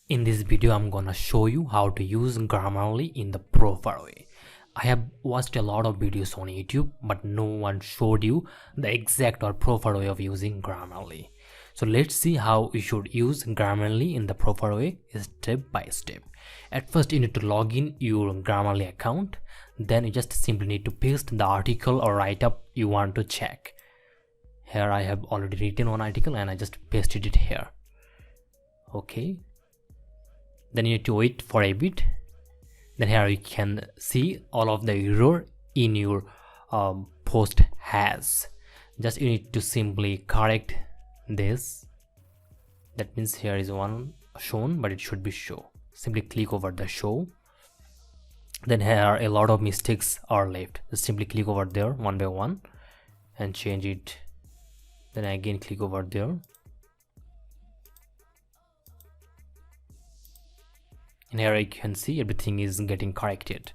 In this video, I'm gonna show you how to use Grammarly in the proper way. I have watched a lot of videos on YouTube, but no one showed you the exact or proper way of using Grammarly. So let's see how you should use Grammarly in the proper way, step by step. At first, you need to log in your Grammarly account. Then you just simply need to paste the article or write-up you want to check. Here I have already written one article and I just pasted it here. Okay. Then you need to wait for a bit. Then here you can see all of the error in your post has. Just you need to simply correct this. That means here is one shown, but it should be show. Simply click over the show. Then here a lot of mistakes are left. Just simply click over there one by one and change it. Then again click over there. And here you can see everything is getting corrected.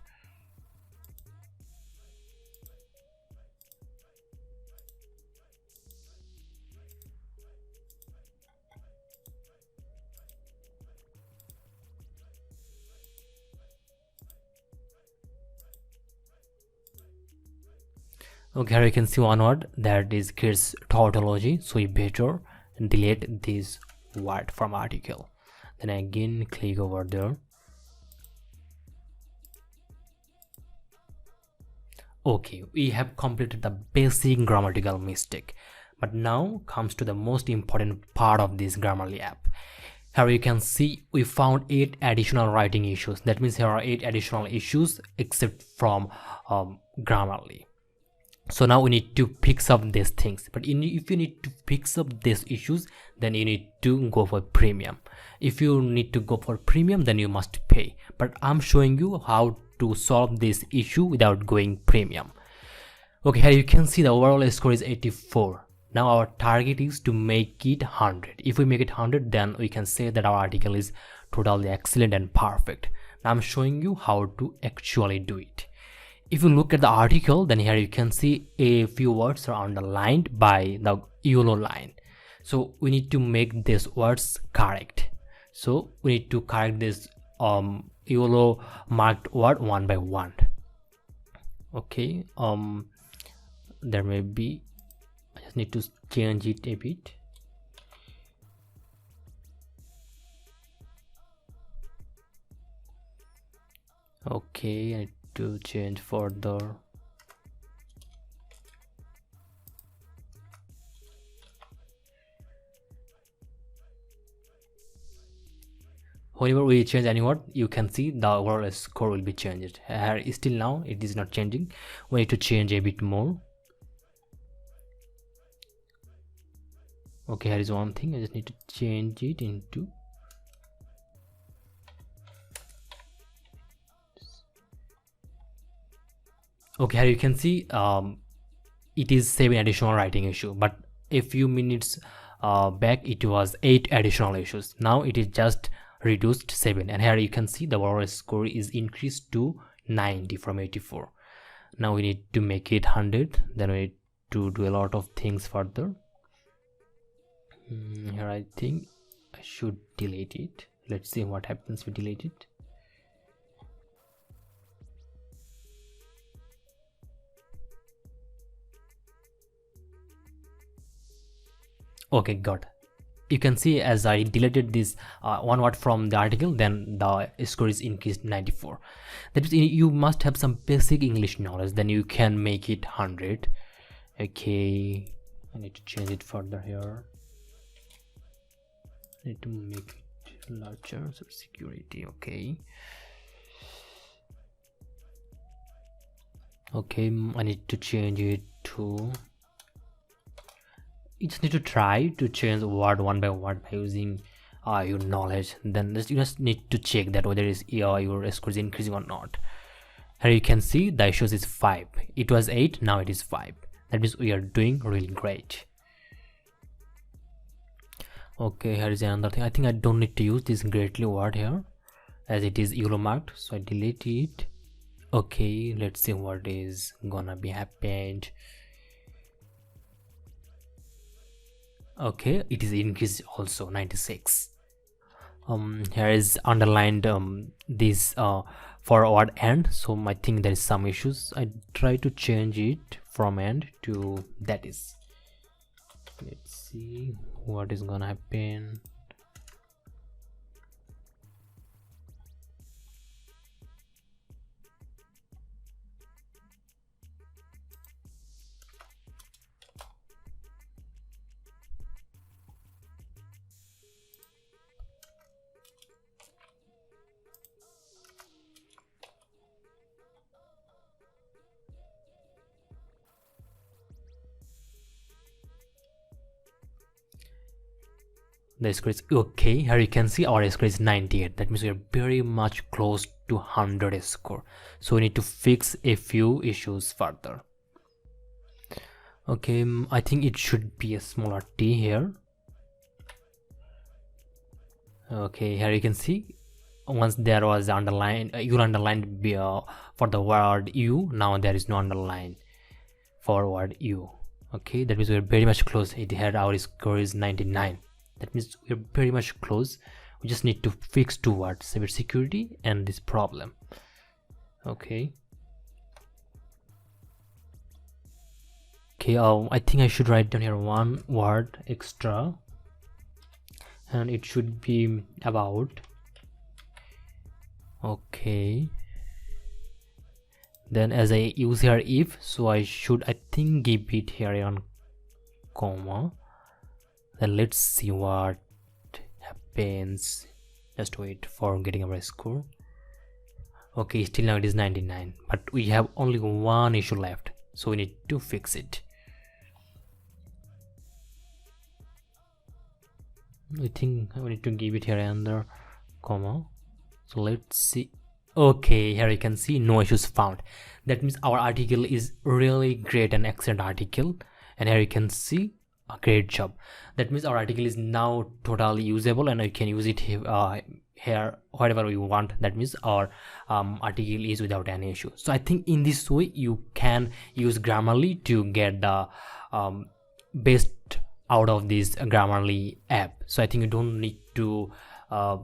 Okay, here you can see one word that is kids tautology, so you better delete this word from article. Then again click over there. Okay, we have completed the basic grammatical mistake, but now comes to the most important part of this Grammarly app. Here you can see we found 8 additional writing issues. That means there are 8 additional issues except from Grammarly. So now we need to fix up these things, but if you need to fix up these issues, then you need to go for premium. If you need to go for premium, then you must pay, but I'm showing you how to solve this issue without going premium. Okay, here you can see the overall score is 84. Now our target is to make it 100. If we make it 100, then we can say that our article is totally excellent and perfect. Now I'm showing you how to actually do it. If you look at the article, then here you can see a few words are underlined by the yellow line. So we need to make these words correct. So we need to correct this yellow marked word one by one. Okay, there may be, I just need to change it a bit. Okay, I need to change further. Whenever we change any word, you can see the overall score will be changed. Here still now it is not changing. We need to change a bit more. Okay, here is one thing. I just need to change it into okay. Here you can see it is 7 additional writing issue, but a few minutes back it was 8 additional issues. Now it is just reduced 7, and here you can see the overall score is increased to 90 from 84. Now we need to make it 100. Then we need to do a lot of things further. Here I think I should delete it. Let's see what happens if we delete it. Okay, got it. You can see as I deleted this one word from the article, then the score is increased 94. That is, you must have some basic English knowledge, then you can make it 100. Okay, I need to change it further here. I need to make it larger, so security. Okay. Okay, I need to change it to, you just need to try to change word one by word by using your knowledge. Then you just need to check that whether your score is increasing or not. Here you can see the issues is 5. It was 8, now it is 5. That means we are doing really great. Okay, here is another thing. I think I don't need to use this greatly word here as it is yellow marked, so I delete it. Okay, let's see what is gonna be happened. Okay, it is increased also 96. here is underlined this forward end, so I think there is some issues. I try to change it from end to that is. Let's see what is gonna happen. The score is okay. Here you can see our score is 98. That means we are very much close to 100 score. So we need to fix a few issues further. Okay, I think it should be a smaller t here. Okay, here you can see once there was underline, you underlined for the word u. Now there is no underline for word u. Okay, that means we are very much close. It had our score is 99. That means we're very much close. We just need to fix two words, cybersecurity and this problem. Okay. Okay, I think I should write down here one word extra, and it should be about. Okay. Then as I use here if, so I think give it here on comma. Then let's see what happens. Just wait for getting our score. Okay, still now it is 99, but we have only one issue left, so we need to fix it. I think we need to give it here under comma. So let's see. Okay, here you can see no issues found. That means our article is really great and excellent article, and here you can see a great job. That means our article is now totally usable, and we can use it here whatever we want. That means our article is without any issue. So I think in this way you can use Grammarly to get the best out of this Grammarly app. So I think you don't need to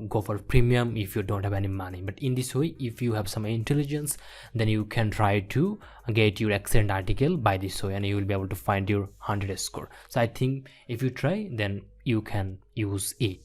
go for premium if you don't have any money, but in this way, if you have some intelligence, then you can try to get your excellent article by this way, and you will be able to find your 100 score. So I think if you try, then you can use it.